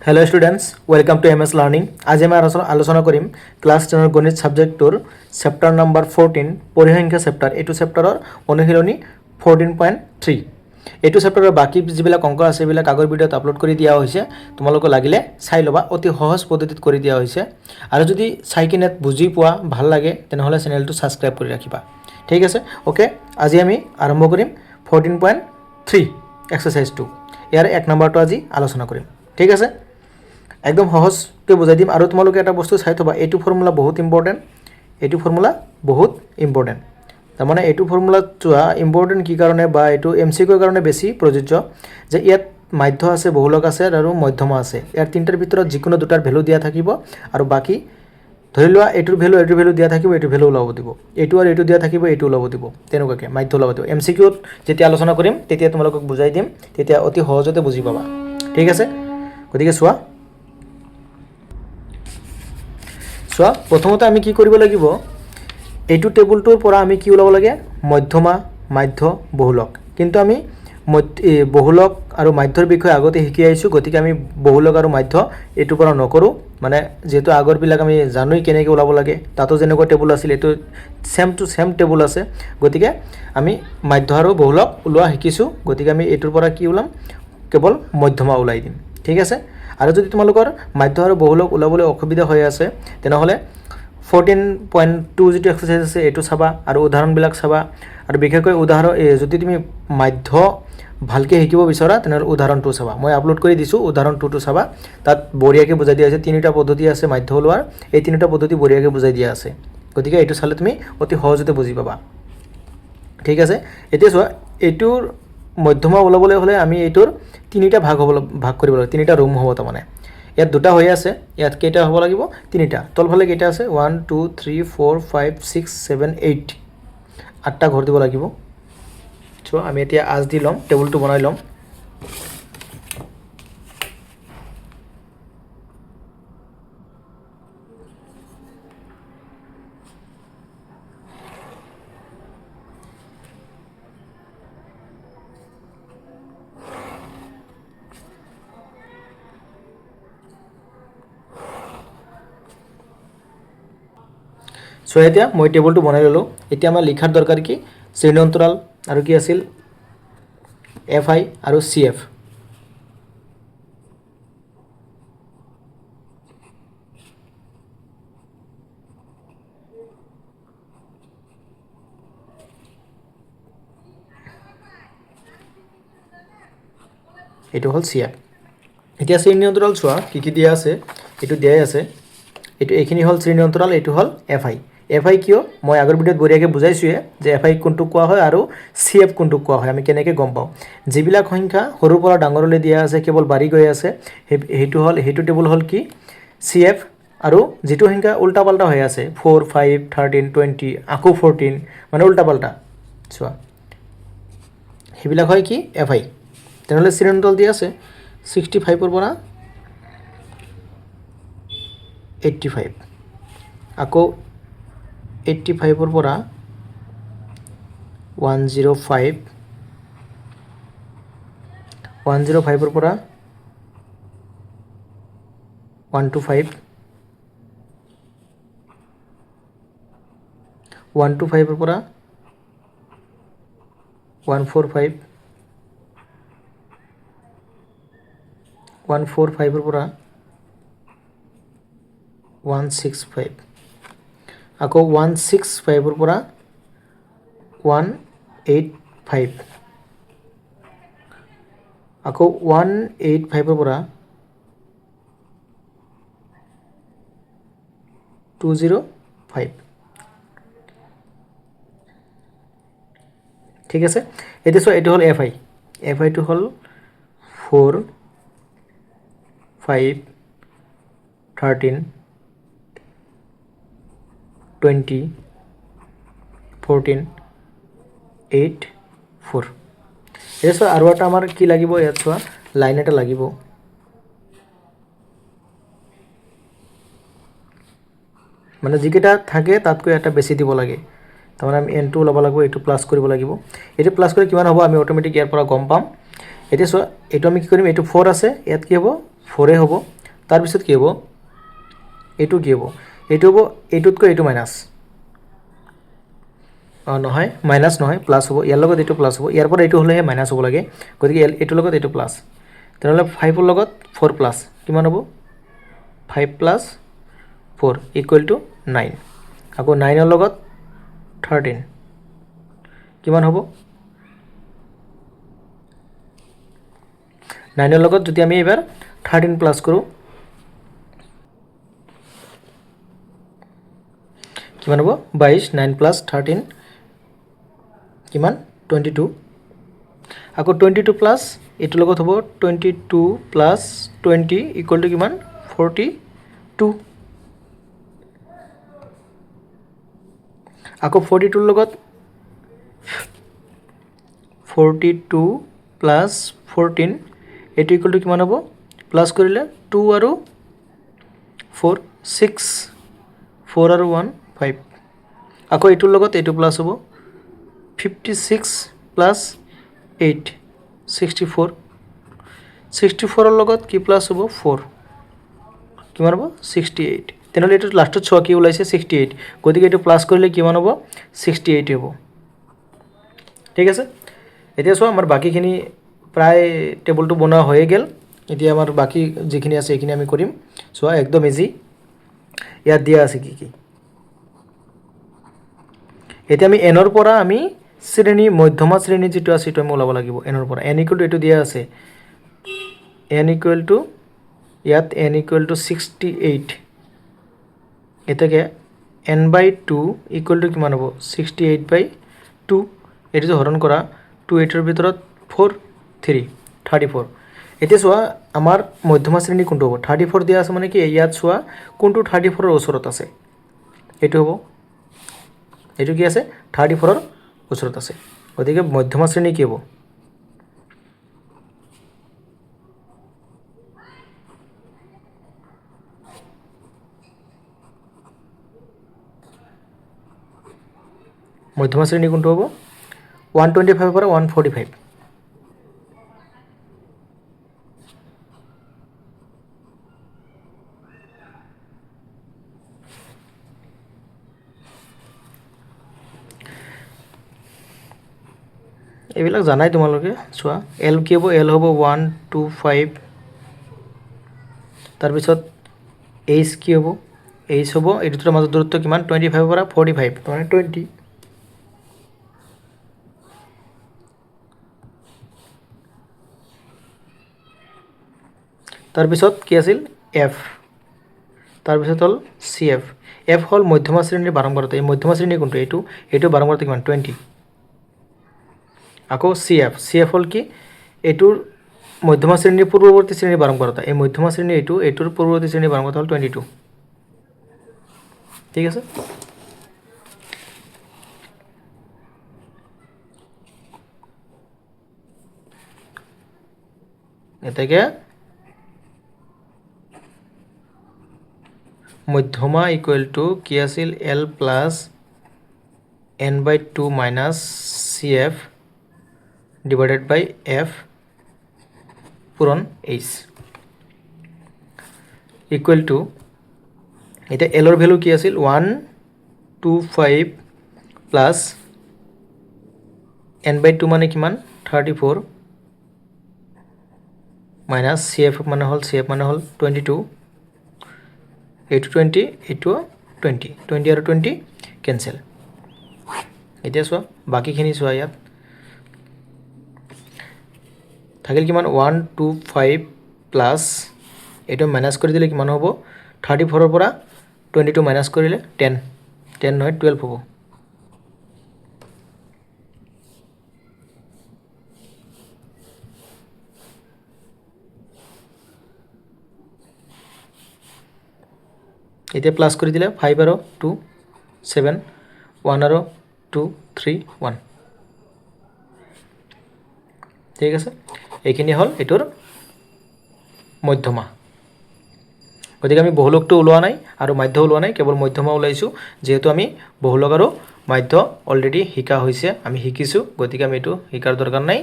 Hello students welcome to MS learning. आज आम आलोचना करिम क्लास 10 गणित सब्जेक्टर चैप्टार नम्बर 14 परिसंख्या चैप्टार। यू चैप्टार अनुशीलनी 14.3 यू चैप्टार बाकी जिबिला अंक आछे एबिलाक आगर भिडिओत आपलोड कर दिया होइसे। तुमालोक लागिले चाइ लबा, अति सहज पद्धतित कर दिया होइसे। आरो जदि चाइ किने बुझि पोवा भाल लागे तेनहले चेनेलटो सबस्क्राइब कर राखिबा। ठीक आछे, ओके। आज आमी आरम्भ करिम 14.3 एक्सारसाइज 2 यार 1 नम्बरটো আজি आलोचना करिम। ठीक आछे, एकदम सहजके बुझाई दिम। और तुम्हारे एट बस्तु चाई थबा, यू फर्मुला बहुत इम्पर्टेन्ट, यू फर्मुला बहुत इम्पर्टेन्ट। तारमाने यू फर्मुला चुआ इम्पर्टेन्ट कि कारणे बा यू एमसीक्यूर कारणे बेसि प्रযোज्य जे इयात माध्य आछे, बहुलक आछे और मध्यमा आछे। यार तीनटार भितरत जिकोनो दुटार भैलू दिया थाकिब और बाकी धरि लोৱা एटुर भैलू दिया थाकिब, एटुर भैलू ओलाब दिब, एटु और एटु दिया थाकिब, एटु ओलाब दिब, तेनुकाके माध्य ओलाब दिब। एमसीक्यूत जेতিয়া आलोचना करिम तेতিয়া तुमालोকক बुझाई दिम, तेতিয়া अति सहजते बुझि पाबा। ठीक आछे, गतिके चुआ प्रथमते आमी कि करिब लागिब, एटु टेबुलटोर परा आमी कि ओलाब लागे मध्यमा, माध्य, बहुलक। किन्तु आमी बहुलक और माध्यर विषय आगते शिकी आइছোঁ, गतिके आमी बहुलक और माध्य एटुर परा नकरों। माने जेहेतु आगरबिलाक आमी जानोই केनेके ओलाब लागे, तातो जेनेকুৱা टेबुल आछिल एटु सेम टू सेम टेबुल आछे, गतिके आमी माध्य और बहुलक ओलोৱা शिकिছোঁ। गतिके आमी एटुर परा कि ओलाम केवल मध्यमा ओलाई दिम। ठीक आछे। और जदि तुमालोकर माध्य और बहुलक ओलाबले असुविधा হৈ আছে तेनहले 14.2 जो एक्सारसाइज আছে एटु चाबा और उदाहरणबिलाक चाबा। और विशेषকৈ उदाहरण जदि तुम माध्य भालके शिकिब बिचरा तेनहले उदाहरणটো चाबा। मैं आपलोड कर दिছোঁ, उदाहरणটো चाबा। तात बढियाके बुझाई दिया আছে, তিনিটা पद्धति আছে माध्य ओलोৱাৰ, এই তিনিটা पद्धति बढियाके बुझाई দিয়া আছে। গতিকে এটু চালে তুমি অতি সহজতে বুজি পাবা। ঠিক আছে। এতিয়া চোৱা, এটুৰ मध्यमा ओलाबले हले आमी एटुर तीनिटा भाग करिब लागिब, तीनिटा रूम हबो। तारमाने यात दुटा হৈ আছে, यात केटा हबो लागिब तीनिटा। तलफाले केटा আছে 1 2 3 4 5 6 7 8 आठटा घर দিব লাগিব। सो आमी এতিয়া आज দি লম, टेबुलটো বনাই লম। सो এতিয়া মই টেবুলটো বনাই ললো। এতিয়া আমাৰ লিখাৰ দৰকাৰ কি শ্ৰেণী অন্তৰাল আৰু কি আছিল এফ আই আৰু চি এফ। এইটো হল চি এফ। এতিয়া শ্ৰেণী অন্তৰাল চোৱা কি কি দিয়া আছে, এইটো দিয়াই আছে। এইখিনি হল শ্ৰেণী অন্তৰাল, এইটো হল এফ আই। এফ আই কিয় মই আগৰ ভিডিঅ'ত বঢ়িয়াকৈ বুজাইছোঁৱে যে এফ আই কোনটোক কোৱা হয় আৰু চি এফ কোনটোক কোৱা হয়। আমি কেনেকৈ গম পাওঁ যিবিলাক সংখ্যা সৰুৰ পৰা ডাঙৰলৈ দিয়া আছে কেৱল বাঢ়ি গৈ আছে সেইটো টেবুল হ'ল কি চি এফ। আৰু যিটো সংখ্যা উল্টা পাল্টা হৈ আছে 4 5 13 20 আকৌ 14 মানে উল্টা পাল্টা চোৱা সেইবিলাক হয় কি এফ আই। তেনেহ'লে শ্ৰেণী অন্তৰাল দিয়া আছে 65ৰ পৰা 85, আকৌ 85ৰ পৰা 105, 105ৰ পৰা 125, 125ৰ পৰা 145, 145ৰ পৰা 165, আকৌ 165ৰ পৰা 185, আকৌ 185ৰ পৰা 205। ঠিক আছে। এতিয়া চোৱা এইটো হ'ল এফ আই। এফ আইটো হ'ল 4 5 13 20 14 8 4। এতিয়া চোৱা আৰু এটা আমাৰ কি লাগিব, ইয়াত চোৱা লাইন এটা লাগিব। মানে যিকেইটা থাকে তাতকৈ এটা বেছি দিব লাগে। তারমানে আমি n2 লব লাগব, এটো প্লাস কৰিব লাগিব। এটো প্লাস কৰি কিমান হ'ব আমি অটোমেটিক ইয়াৰ পৰা গম পাম। এতিয়া সো এটো আমি কি কৰিম, এটো 4 আছে, ইয়াত কি হ'ব 4 এ হ'ব। তাৰপিছত কি হ'ব এইটো কি হ'ব এইটো হ'ব এইটোতকৈ এইটো মাইনাছ নহয় মাইনাছ নহয় প্লাছ হ'ব ইয়াৰ লগত এইটো প্লাছ হ'ব ইয়াৰ পৰা এইটো হ'লেহে মাইনাছ হ'ব লাগে গতিকে এইটোৰ লগত এইটো প্লাছ তেনেহ'লে 5ৰ লগত 4 প্লাছ কিমান হ'ব 5 প্লাছ 4 ইকুৱেল টু 9 আকৌ 9ৰ লগত 13 কিমান হ'ব 9ৰ লগত যদি আমি এবাৰ 13 প্লাছ কৰোঁ কিমান হ'ব 22 9 প্লাছ 13 কিমান 22 আকৌ 22 প্লাছ এইটোৰ লগত হ'ব 22 প্লাছ 20 ইকুৱেল টু কিমান 42 আকৌ 42ৰ লগত 42 প্লাছ 14 এইটো ইকুৱেল টু কিমান হ'ব প্লাছ কৰিলে 2 আৰু 4 6 4 আৰু 1 5 আকৌ এইটোৰ লগত এইটো প্লাছ হ'ব 56 প্লাছ 8 64 64ৰ লগত কি প্লাছ হ'ব 4 কিমান হ'ব 68 তেনেহ'লে এইটো লাষ্টত চোৱা কি ওলাইছে 68 গতিকে এইটো প্লাছ কৰিলে কিমান হ'ব 68 হ'ব ঠিক আছে এতিয়া চোৱা আমাৰ বাকীখিনি প্ৰায় টেবুলটো বনোৱা হৈয়ে গ'ল এতিয়া আমাৰ বাকী যিখিনি আছে এইখিনি আমি কৰিম চোৱা একদম ইজি ইয়াত দিয়া আছে কি কি এতিয়া আমি এনৰ পৰা আমি শ্ৰেণী মধ্যমা শ্ৰেণী যেটো আছে সেইটো আমি ওলাব লাগিব এনৰ পৰা n ইকুৱেল টু এইটো দিয়া আছে n ইকুৱেল টু ইয়াত n ইকুৱেল টু 68 এটাকে n/2 ইকুৱেল টু কিমান হ'ব 68/2 এইটো হৰণ কৰা 2 8ৰ ভিতৰত 4 3 34 এতিয়া চোৱা আমাৰ মধ্যমা শ্ৰেণী কোনটো হ'ব 34 দিয়া আছে মানে কি ইয়াত চোৱা কোনটো 34ৰ ওচৰত আছে এইটো হ'ব এইটো কি আছে 34ৰ ওচৰত আছে গতিকে মধ্যমা শ্ৰেণী কি হ'ব মধ্যমা শ্ৰেণী কোনটো হ'ব 125 পৰা 145 এইবিলাক জানাই তোমালোকে চোৱা এল কি হ'ব এল হ'ব 125 তাৰপিছত এইচ কি হ'ব এইচ হ'ব এই দুটাৰ মাজত দূৰত্ব কিমান 25 পৰা 45 মানে 20 তাৰপিছত কি আছিল এফ তাৰপিছত হ'ল চি এফ হ'ল মধ্যমা শ্ৰেণীৰ বাৰম্বাৰতা এই মধ্যমা শ্ৰেণী কোনটো এইটো বাৰম্বাৰতা কিমান 20 আকৌ চি এফ হ'ল কি এইটোৰ মধ্যমা শ্ৰেণীৰ পূৰ্বৱৰ্তী শ্ৰেণীৰ বাৰম্বাৰতা এই মধ্যমা শ্ৰেণী এইটোৰ পূৰ্বৱৰ্তী শ্ৰেণীৰ বাৰম্বাৰতা হ'ল 22 ঠিক আছে এটাকে মধ্যমা ইকুৱেল টু কি আছিল L plus n/2 minus C F divided by F পূৰণ এইচ ইকুৱেল টু এতিয়া এলৰ ভেলু কি আছিল 125 প্লাছ n/2 মানে কিমান 34 মাইনাছ চি এফ মানে হ'ল 22 এইটো 20 এইটো 20 20 আৰু 20 কেনচেল এতিয়া চোৱা বাকীখিনি চোৱা ইয়াত থাকিল কিমান 125 প্লাছ এইটো মাইনাছ কৰি দিলে কিমান হ'ব 34ৰ পৰা 22 মাইনাছ কৰিলে 10 নহয় 12 হ'ব এতিয়া প্লাছ কৰি দিলে 5 আৰু 2 7 1 আৰু 2 3 1 ঠিক আছে এইখিনি হ'ল এইটোৰ মধ্যমা গতিকে আমি বহুলকটো ওলোৱা নাই আৰু মাধ্য ওলোৱা নাই, কেৱল মধ্যমা ওলাইছোঁ। যিহেতু আমি বহুলক আৰু মাধ্য অলৰেডি শিকা হৈছে, আমি শিকিছোঁ, গতিকে আমি এইটো শিকাৰ দৰকাৰ নাই।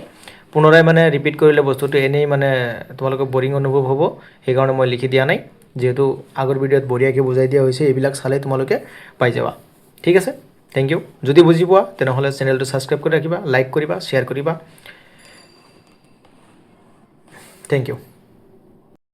পুনৰাই মানে ৰিপিট কৰিলে বস্তুটো এনেই মানে তোমালোকৰ বৰিং অনুভৱ হ'ব, সেইকাৰণে মই লিখি দিয়া নাই। যিহেতু আগৰ ভিডিঅ'ত বঢ়িয়াকৈ বুজাই দিয়া হৈছে, এইবিলাক চালে তোমালোকে পাই যাবা। ঠিক আছে, থেংক ইউ। যদি বুজি পোৱা তেনেহ'লে চেনেলটো ছাবস্ক্ৰাইব কৰি ৰাখিবা, লাইক কৰিবা, শ্বেয়াৰ কৰিবা। Thank U.